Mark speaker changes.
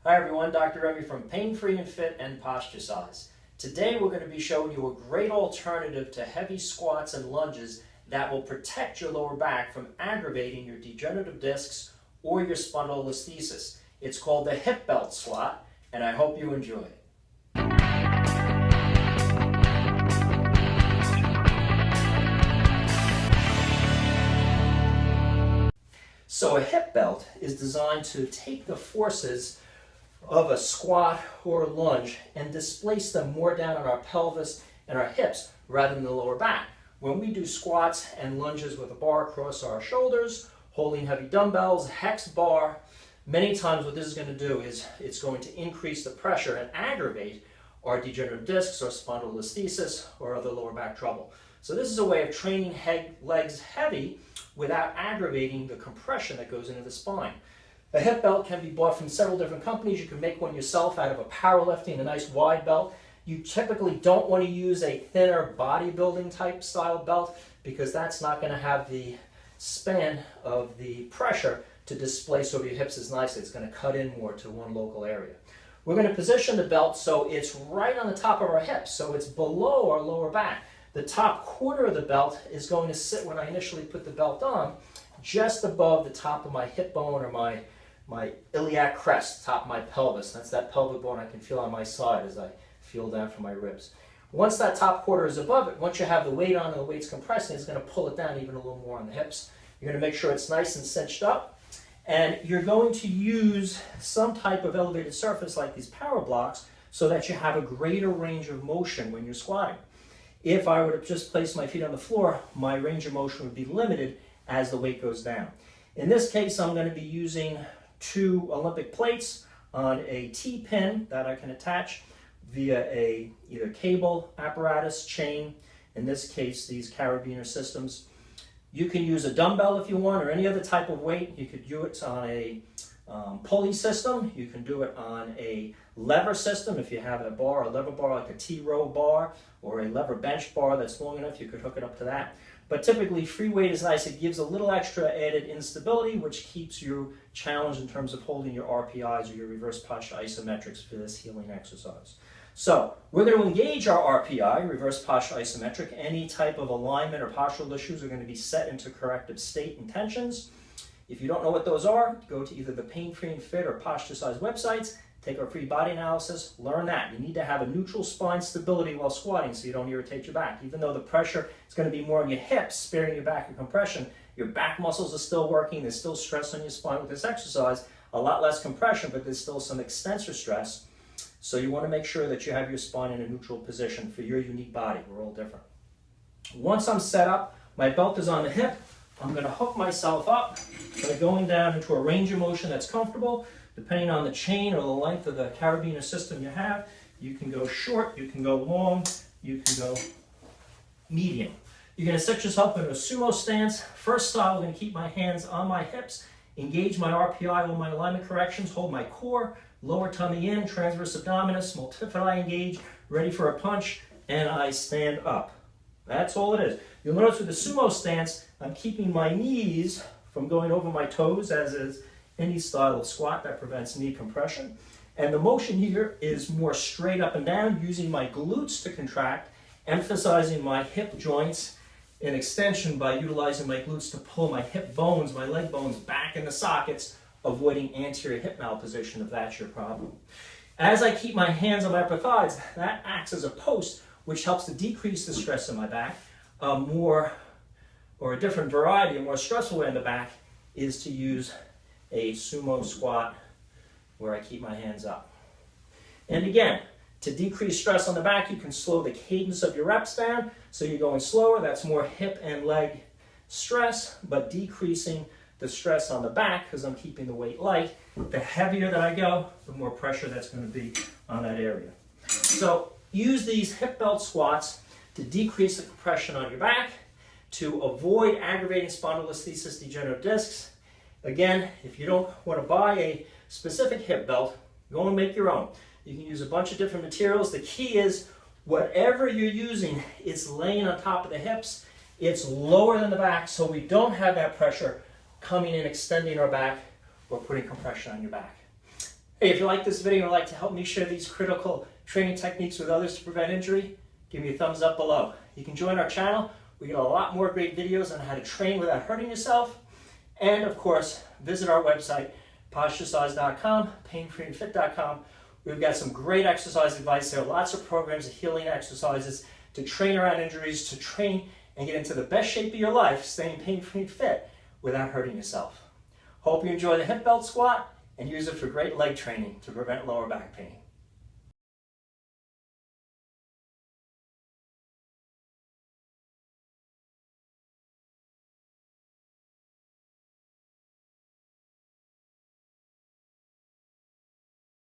Speaker 1: Hi everyone, Dr. Remy from Pain Free and Fit and Posture Size. Today we're going to be showing you a great alternative to heavy squats and lunges that will protect your lower back from aggravating your degenerative discs or your spondylolisthesis. It's called the hip belt squat, and I hope you enjoy it. So a hip belt is designed to take the forces of a squat or a lunge and displace them more down on our pelvis and our hips rather than the lower back. When we do squats and lunges with a bar across our shoulders, holding heavy dumbbells, hex bar, many times what this is going to do is it's going to increase the pressure and aggravate our degenerative discs or spondylolisthesis or other lower back trouble. So this is a way of training legs heavy without aggravating the compression that goes into the spine. A hip belt can be bought from several different companies. You can make one yourself out of a powerlifting, a nice wide belt. You typically don't want to use a thinner bodybuilding type style belt because that's not going to have the span of the pressure to displace over your hips as nicely. It's going to cut in more to one local area. We're going to position the belt so it's right on the top of our hips, so it's below our lower back. The top quarter of the belt is going to sit when I initially put the belt on, just above the top of my hip bone or my iliac crest, top of my pelvis. That's that pelvic bone I can feel on my side as I feel down from my ribs. Once that top quarter is above it, once you have the weight on and the weight's compressing, it's going to pull it down even a little more on the hips. You're going to make sure it's nice and cinched up. And you're going to use some type of elevated surface like these power blocks so that you have a greater range of motion when you're squatting. If I were to just place my feet on the floor, my range of motion would be limited as the weight goes down. In this case, I'm going to be using 2 Olympic plates on a T-pin that I can attach via either cable, apparatus, chain, in this case these carabiner systems. You can use a dumbbell if you want or any other type of weight. You could do it on a pulley system. You can do it on a lever system. If you have a bar, a lever bar like a T-row bar or a lever bench bar that's long enough, you could hook it up to that. But typically free weight is nice. It gives a little extra added instability, which keeps you challenged in terms of holding your RPIs or your reverse posture isometrics for this healing exercise. So we're going to engage our RPI, reverse posture isometric. Any type of alignment or postural issues are going to be set into corrective state and tensions. If you don't know what those are, go to either the Pain Free and Fit or Posture Size websites, take our free body analysis, learn that. You need to have a neutral spine stability while squatting so you don't irritate your back. Even though the pressure is going to be more on your hips, sparing your back of compression, your back muscles are still working, there's still stress on your spine with this exercise, a lot less compression, but there's still some extensor stress. So you want to make sure that you have your spine in a neutral position for your unique body. We're all different. Once I'm set up, my belt is on the hip, I'm going to hook myself up by going down into a range of motion that's comfortable. Depending on the chain or the length of the carabiner system you have, you can go short, you can go long, you can go medium. You're going to set yourself in a sumo stance. First style, I'm going to keep my hands on my hips, engage my RPI with my alignment corrections, hold my core, lower tummy in, transverse abdominis, multifidi engaged, ready for a punch, and I stand up. That's all it is. You'll notice with the sumo stance, I'm keeping my knees from going over my toes, as is any style of squat that prevents knee compression. And the motion here is more straight up and down, using my glutes to contract, emphasizing my hip joints in extension by utilizing my glutes to pull my hip bones, my leg bones back in the sockets, avoiding anterior hip malposition if that's your problem. As I keep my hands on my upper thighs, that acts as a post, which helps to decrease the stress in my back. A different variety, a more stressful way in the back is to use a sumo squat where I keep my hands up. And again, to decrease stress on the back, you can slow the cadence of your reps down. So you're going slower, that's more hip and leg stress, but decreasing the stress on the back because I'm keeping the weight light. The heavier that I go, the more pressure that's going to be on that area. So use these hip belt squats to decrease the compression on your back, to avoid aggravating spondylolisthesis degenerative discs. Again, if you don't want to buy a specific hip belt, go and make your own. You can use a bunch of different materials. The key is whatever you're using, it's laying on top of the hips, it's lower than the back, so we don't have that pressure coming in, extending our back, or putting compression on your back. Hey, if you like this video and would like to help me share these critical training techniques with others to prevent injury, give me a thumbs up below. You can join our channel. We got a lot more great videos on how to train without hurting yourself. And of course, visit our website, posturesize.com, painfreeandfit.com. We've got some great exercise advice there, lots of programs of healing exercises to train around injuries, to train and get into the best shape of your life, staying pain-free and fit without hurting yourself. Hope you enjoy the hip belt squat and use it for great leg training to prevent lower back pain.